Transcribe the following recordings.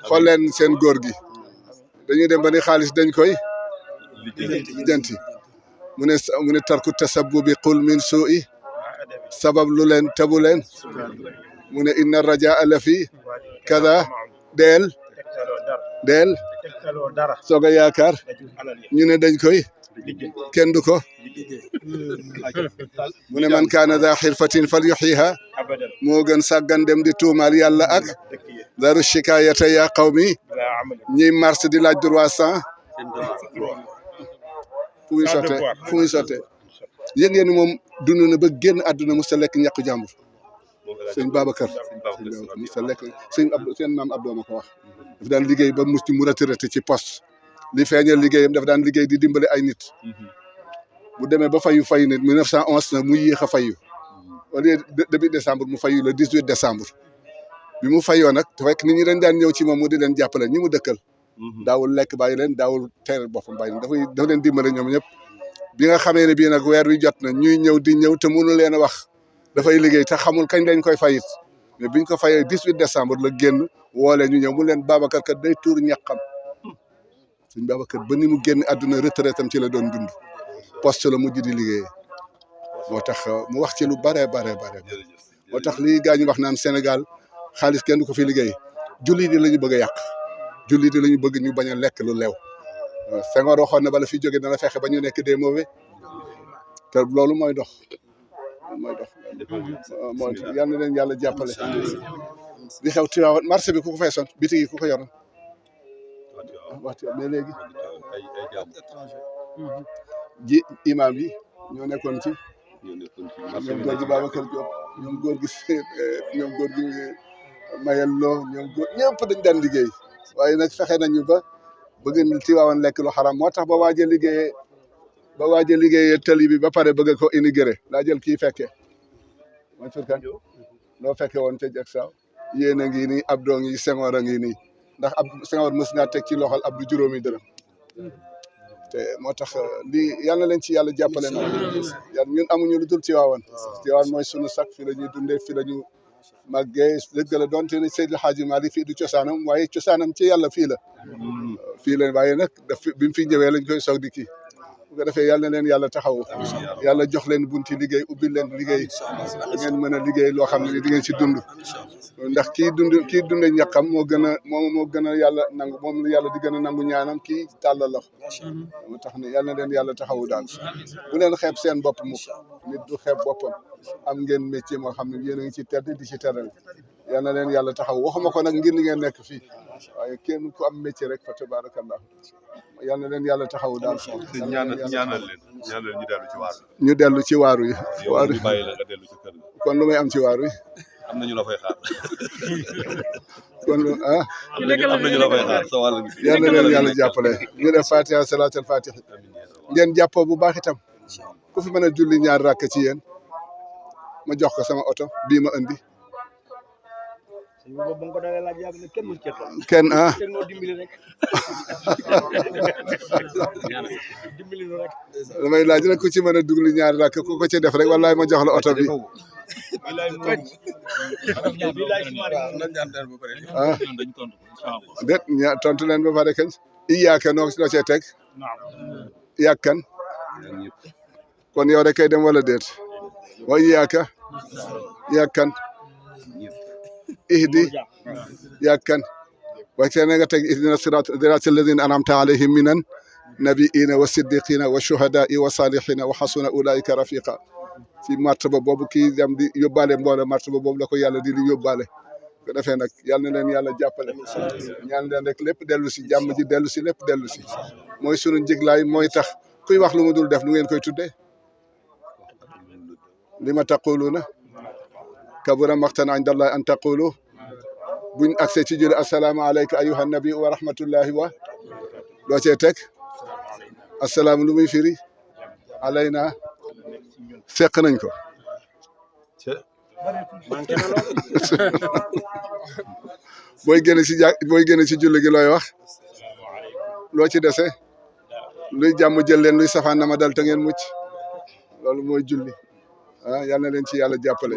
xool leen seen góor gi dañuy dem ba ni xaalis dañ koy lijjanti mu ne tarku tasabbubi qul min suu'i sabab lu leen tabu leen mu ne inna rajaa la fi kada deel soog a yaakaar ñu ne dañ koy kenn du ko mu ne man kaana daa xirfatin fal yuxyiha moo gën sàggan dem di tuumaal yàlla ak daru shikaayata yaa qawmi ñiy mars di laaj 300 fu muy sotte yéen ngeen ni moom dund na ba génn àdduna musta lekk ñàkku jàmbur sëñ Babacar musta lekk seen maam Abdou ma ko wax dafa daan liggéey ba musti mu retraité ci poste li feeñal liggéeyam dafa daan liggéey di dimbale ay nit bu demee ba fayu nit 1911 na mu yéex a fayu au lieu début décembre mu fayu le 18 décembre bi mu fayoo nag te fekk nit ñi dañ daan ñëw ci moom mu di leen jàppale ñi mu dëkkal daawul lekk bàyyi leen daawul teeral boppam bàyyi leen dafa leen dimbale ñoom ñëpp bi nga xamee ne bii nag weer wi jot na ñuy ñëw di ñëw te mënu leen a wax dafay liggéey te xamul kañ lañ koy fayit mais biñ ko fayee 18 décembre la génn woole ñu ñëw mu leen Babacar kat day tuur ñaqam suñ Babacar ba ni mu génn àdduna retraite am ci la doon dund poste la mujj di liggéey moo tax mu wax ci lu bare moo tax lii gaa ñu wax naan Sénégal xaalis kenn du ko fi liggéey julli di la ñu bëgg a yàq julli di la ñu bëgg ñu bañ a lekk lu leew Senghor waxoon na bala fi jóge dana fexe ba ñu nekk des mauvais te loolu mooy dox mooy yal na leen yàlla jàppale li xew Tivaouane marché bi ku ko feesoon bitig yi ku ko yoroon waxtu mais léegi ji imam yi ñoo nekkoon ci ñoom góor gi Babacar Diop ñoom góor gi Mayel Lo ñoom góor ñëpp dañ daan liggéey waaye nag fexe nañu ba bëgg Tivaouane lekk lu xaram moo tax ba waaj a liggéeyee tali bi ba pare bëgg ko inauguré laa jël kii fekke man surkan loo fekke woon ca jeg saaw yéen a ngi nii Abdou ngi Senghor a ngi nii ndax Senghor mës ngaa teg ci loxol Abdou juróomi dërëm te moo tax lii yal na leen ci yàlla jàppale na yàlla ñun amuñu lu dul Tivaouane mooy sunu sac fi la ñuy dundee fi la ñu màggee dëgg la doonte ne Seydil Hadji Malick fii du cosaanam waaye cosaanam ci yàlla fii la waaye nag bi mu fi ñëwee lañ koy soog di kii bu ko defee yàlla na leen yàlla taxawu yàlla jox leen bunti liggéey ubbil leen liggéey da ngeen mën a liggéey loo xam ne di ngeen ci dund ndax kii dunde ñaqam moo gën a yàlla nangu moom la yàlla di gën a nangu ñaanam kii tàllal la moo tax ne yàlla na leen yàlla taxawu daal bu leen xeeb seen bopp mukk nit du xeeb boppam am ngeen métier moo xam ne yéen a ngi ci tedd di ci teral yal na leen yàlla taxaw waxuma ko nag ngir li ngeen nekk fii waaye kenn ku am métier rek fa tabarakallah yal na leen yàlla taxaw daal ñaanal leen ñu dellu ci waaru yi waaru bàyyi la nga dellu ci kër kon lu may am ci waaru yi am nañu la fay xaar kon am nañu la fay xaar sa wàll yal na leen yàlla jàppale ñu def fatiha salaatul fatiha ngeen jàppoo bu baax itam ku fi mën a julli ñaar rakk ci yéen ma jox ko sama oto bii ma andi kenn damay laaj rek ku ci mën a dugli ñaari rakk ku ko ci def rek wallahi ma jox la oto bi déet tontu leen ba pare kañ iyaaka noo cee teg yàkkan kon yow rek kay dem wala déet wa iyaaka yàkkan ihdi yàkkan waaye te na nga teg ihdina siraatal lazina an'amta alayhim minan nabiyina wa siddiqina wa shuhadaai wa salihina wa xasuna ulaika rafiqa ci martaba boobu kii dem di yóbbaale mboole martaba boobu la ko yàlla di yóbbaale ko defee nag yal na leen yàlla jàppale ñaan leen rek lépp dellu si jàmm ji dellu si lépp dellu si mooy sunu njiglaay mooy tax kuy wax lu mu dul def nu ngeen koy tuddee li ma taquluuna kabura maqtan inda allahi an taqulu buñ accès ci jële assalaamu aleyka ayuha nabi wa rahmatullahi wa loo cee teg assalaamu lu muy firi alayna seq nañ ko booy génn ci julli gi looy wax loo ci dese luy jàmm jël leen luy safaan na ma dal te ngeen mucc loolu mooy julli yal na leen ci yàlla jàppale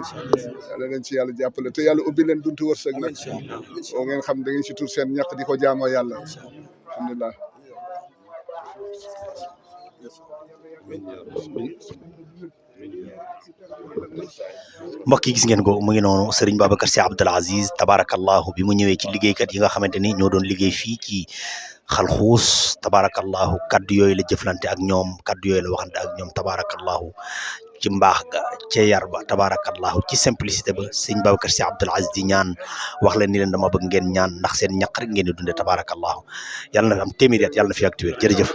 yal na leen ci yàlla jàppale te yàlla ubbi leen buntu wërsëg nag oo ngeen xam da ngeen ci tur seen ñaq di ko jaamoo yàlla alhamdulilah mbokk yi gis ngeen ko mu ngi noonu Serigne Babacar Sy Abdoul Aziz tabarakallahu bi mu ñëwee ci liggéeykat yi nga xamante ni ñoo doon liggéey fii ci Xalxuus tabarakallahu kaddu yooyu la jëflante ak ñoom kaddu yooyu la waxante ak ñoom tabarakallahu ci mbaax ga ca yar ba tabarakallahu ci simplicité ba Serigne Babacar Sy Abdoul Aziz di ñaan wax leen ni leen dama bëgg ngeen ñaan ndax seen ñaq rek ngeen di dunde tabarakallahu yàlla na am téeméeri at yàlla na fi ak téwér jërëjëf